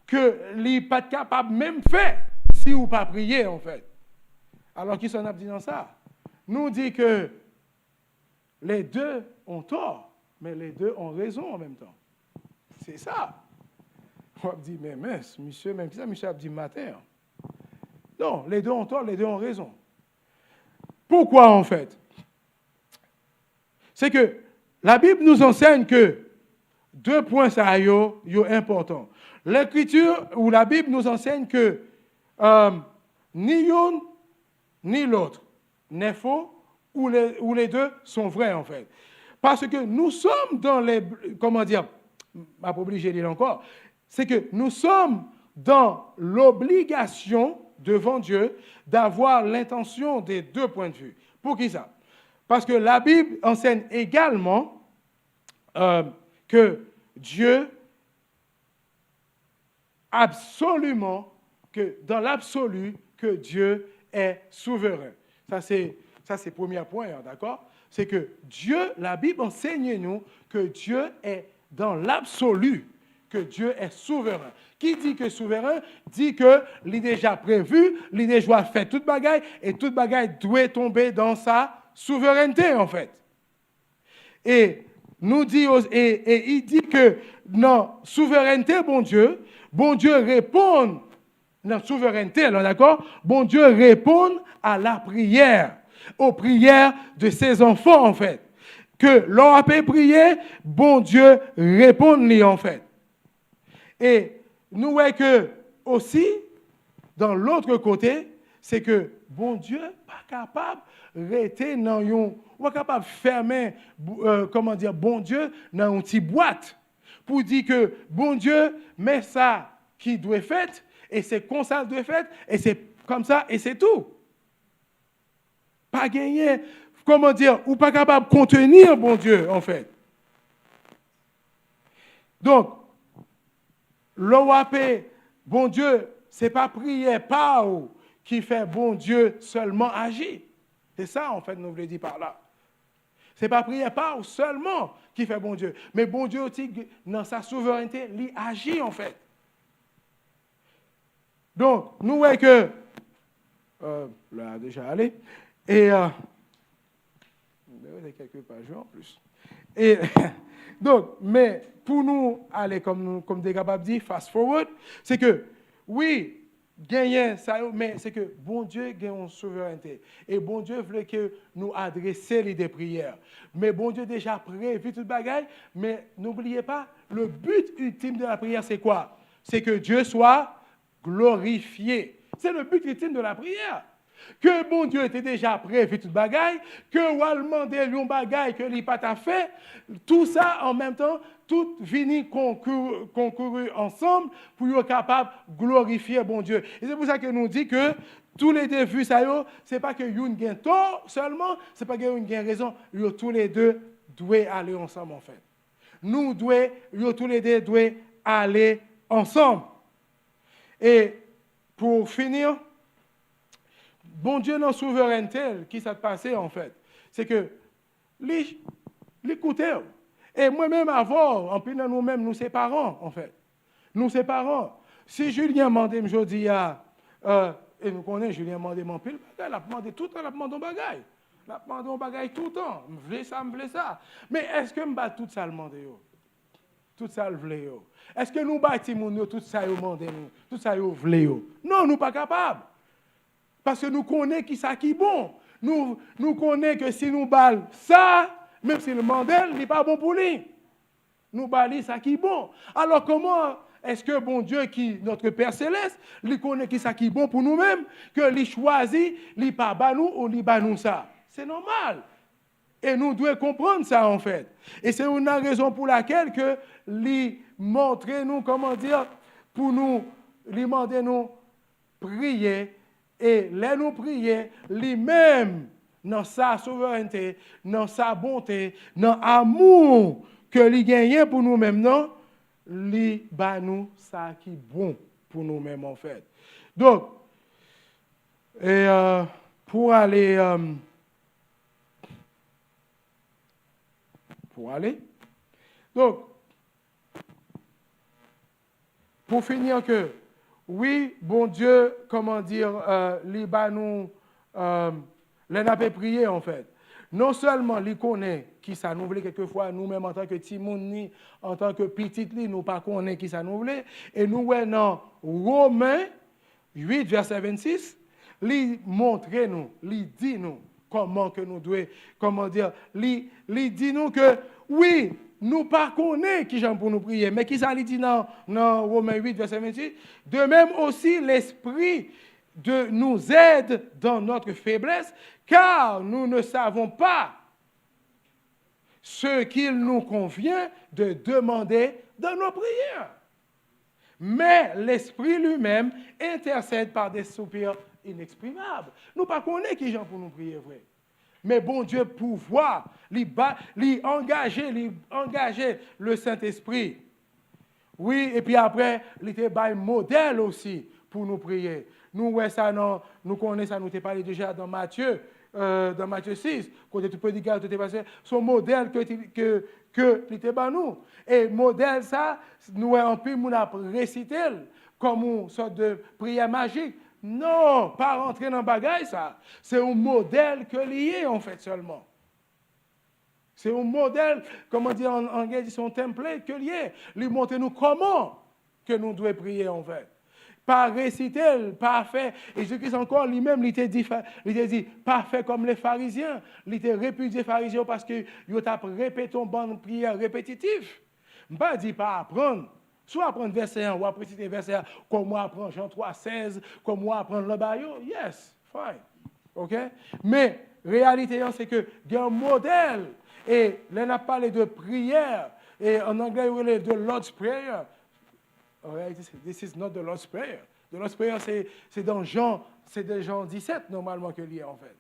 que il n'est pas capable même faire si ou pas prier, en fait. Alors, qui s'en a dit dans ça? Nous dit que les deux ont tort, mais les deux ont raison en même temps. C'est ça. On dit, mais mince, monsieur, même ça, monsieur a dit matin. Non, les deux ont tort, les deux ont raison. Pourquoi, en fait? C'est que la Bible nous enseigne que 2 points ça y est importants. L'Écriture ou la Bible nous enseigne que ni l'un ni l'autre n'est faux ou les deux sont vrais, en fait. Parce que nous sommes dans les... Comment dire? Je ne vais pas obliger de dire encore. C'est que nous sommes dans l'obligation devant Dieu d'avoir l'intention des 2 points de vue. Pour qui ça? Parce que la Bible enseigne également que Dieu, absolument, que dans l'absolu, que Dieu est souverain. Ça, c'est le premier point, d'accord? C'est que Dieu, la Bible enseigne-nous que Dieu est dans l'absolu, que Dieu est souverain. Qui dit que souverain, dit que il est déjà prévu, il est déjà fait toute bagaille, et toute bagaille doit tomber dans sa souveraineté, en fait. Et nous dit, et il dit que non, souveraineté, bon Dieu répond, non, souveraineté, alors, d'accord? Bon Dieu répond à la prière, aux prières de ses enfants, en fait. Que l'on a prié, bon Dieu répond, en fait. Et nous voyons que aussi, dans l'autre côté, c'est que bon Dieu n'est pas capable de rester dans une... Ou pas capable de fermer, comment dire, bon Dieu dans une petite boîte pour dire que bon Dieu met ça qui doit être fait, et c'est comme ça doit être fait, et c'est comme ça, et c'est tout. Pas gagner, comment dire, ou pas capable de contenir bon Dieu, en fait. Donc, l'OAP, bon Dieu, ce n'est pas prière par qui fait bon Dieu seulement agir. C'est ça, en fait, nous voulons dire par là. Ce n'est pas prière par seulement qui fait bon Dieu. Mais bon Dieu aussi, dans sa souveraineté, il agit, en fait. Donc, nous voyons que... là, déjà allé. Et... il y a quelques pages en plus. Et... donc, mais pour nous aller, comme des capables de dire, fast forward, c'est que, oui, gagner ça, mais c'est que bon Dieu gagne une souveraineté. Et bon Dieu veut que nous adressions des prières. Mais bon Dieu déjà prévu toute bagaille. Mais n'oubliez pas, le but ultime de la prière, c'est quoi? C'est que Dieu soit glorifié. C'est le but ultime de la prière. Que bon Dieu était déjà prévu toute bagaille, que ou demandé un bagaille que lui pas t'a fait, tout ça en même temps, tout vini concourir ensemble pour être capable de glorifier bon Dieu. Et c'est pour ça que nous dit que tous les deux vues ça yo, c'est pas que une gagne tort seulement, c'est pas que une gagne raison, yo tous les deux doivent aller ensemble en fait. Nous devons tous les deux doivent aller ensemble. Et pour finir, bon Dieu, dans la souveraineté, qui s'est passé en fait, c'est que l'écouter. Et moi-même, avant, en plus de nous-mêmes, nous séparons en fait. Nous séparons. Si Julien m'a demandé, je dis, et nous connaissons Julien m'a demandé, il a demandé tout le temps, il a demandé un bagaille. Il a demandé un bagaille tout le temps. Je voulais ça. Mais est-ce que je bats tout ça le demander? Tout ça le voulait. Est-ce que nous battons tout ça le demander? Tout ça le voulait? Non, nous ne sommes pas capables. Parce que nous connaissons qui ça qui est bon. Nous connaissons que si nous battons ça, même si le mandel n'est pas bon pour lui, nous battons ça qui est bon. Alors comment est-ce que bon Dieu, qui notre Père Céleste, lui connaît qui ça qui est bon pour nous-mêmes, que lui choisit, lui pas bat nous ou lui bat nous ça? C'est normal. Et nous devons comprendre ça en fait. Et c'est une raison pour laquelle que lui montrer nous, comment dire, pour nous, lui demander nous prier. Et là, nous prier, lui-même, dans sa souveraineté, dans sa bonté, dans l'amour que lui gagne pour nous-mêmes, non, lui bat nous ça qui est bon pour nous-mêmes, en fait. Donc, et, pour aller, donc, pour finir que, oui, bon Dieu, comment dire, les nous, les n'a pas prié en fait. Non seulement les connaît qui ça nous voulait quelquefois, nous-mêmes en tant que Timouni, en tant que petit, nous pas connaît qui ça nous voulait. Et nous, dans Romains 8, verset 26, lui montre nous, lui dit nous comment que nous devons, comment dire, lui dit nous que oui, nous pas connaissons qui j'en pour nous prier, mais qui ça dit dans Romains 8, verset 28, de même aussi l'Esprit nous aide dans notre faiblesse, car nous ne savons pas ce qu'il nous convient de demander dans nos prières. Mais l'Esprit lui-même intercède par des soupirs inexprimables. Nous pas connaissons qui j'en pour nous prier, vrai. Mais bon Dieu, pouvoir, engager le Saint-Esprit. Oui, et puis après, il était un modèle aussi pour nous prier. Nous connaissons ça, nous t'ai parlé déjà dans Matthieu 6, quand tu peux dire que tu passé, son modèle que il était nous. Et modèle ça, nous avons pu réciter comme une sorte de prière magique. Non, pas rentrer dans le bagage, ça. C'est un modèle que lié, en fait, seulement. C'est un modèle, comment dire en anglais, c'est un template que lié. Lui montrer nous comment que nous devons prier, en fait. Pas réciter, pas faire. Et Jésus-Christ encore, lui-même, il t'a dit, pas faire comme les pharisiens. Il t'a répudié les pharisiens parce qu'ils ont répété une bonne prière répétitive. Je ne pas dire pas apprendre. Soit apprendre verset 1 ou apprendre verset 1, comme moi apprendre Jean 3,16, comme moi apprendre le baillot, yes, fine. OK? Mais réalité, c'est que il y a un modèle. Et là, on a parlé de prière. Et en anglais, on parle de Lord's Prayer. Right? This is not the Lord's Prayer. The Lord's Prayer, c'est dans Jean 17, normalement, que lié, en fait.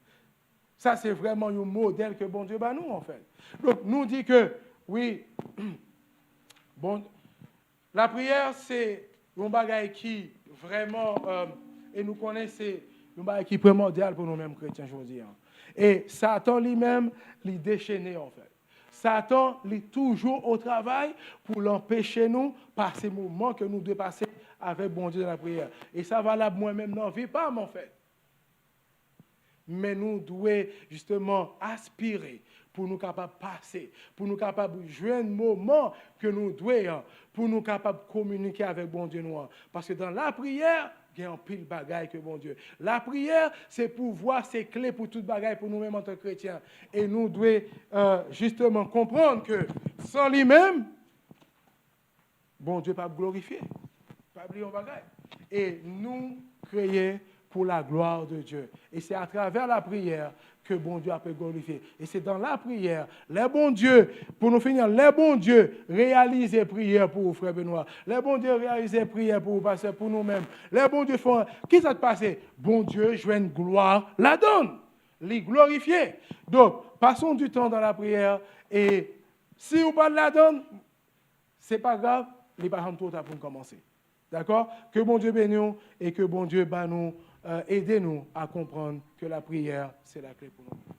Ça, c'est vraiment un modèle que bon Dieu bat nous, en fait. Donc, nous dit que, oui, bon, la prière, c'est un bagage qui vraiment, et nous connaissons, un bagage qui est primordial pour nous-mêmes chrétiens aujourd'hui. Et Satan lui-même, il déchaîné en fait. Satan, il est toujours au travail pour l'empêcher nous par ces moments que nous devons passer avec bon Dieu dans la prière. Et ça valable moi-même dans la vie, pas en fait. Mais nous devons justement aspirer pour nous capables de passer, pour nous capables de jouer un moment que nous devons, pour nous capables de communiquer avec bon Dieu noir. Parce que dans la prière, il y a un pile bagaille que bon Dieu. La prière, c'est pouvoir, c'est clé pour toute bagaille pour nous-mêmes en tant que chrétiens. Et nous devons justement comprendre que sans lui-même, bon Dieu pas glorifier, pas oublier un bagaille. Et nous créer pour la gloire de Dieu. Et c'est à travers la prière que bon Dieu a pu glorifier. Et c'est dans la prière, les bons dieux, pour nous finir, les bons dieux réalisent prières pour vous, frère Benoît. Les bons dieux réalisent prières pour vous, pasteur, pour nous-mêmes. Les bons dieux font, qui ça te passe? Bon Dieu, joue une gloire, la donne, les glorifier. Donc, passons du temps dans la prière et si vous pas de la donne, c'est pas grave, les parents trop tard pour commencer. D'accord? Que bon Dieu bénisse nous et que bon Dieu nous aide nous à comprendre que la prière, c'est la clé pour nous.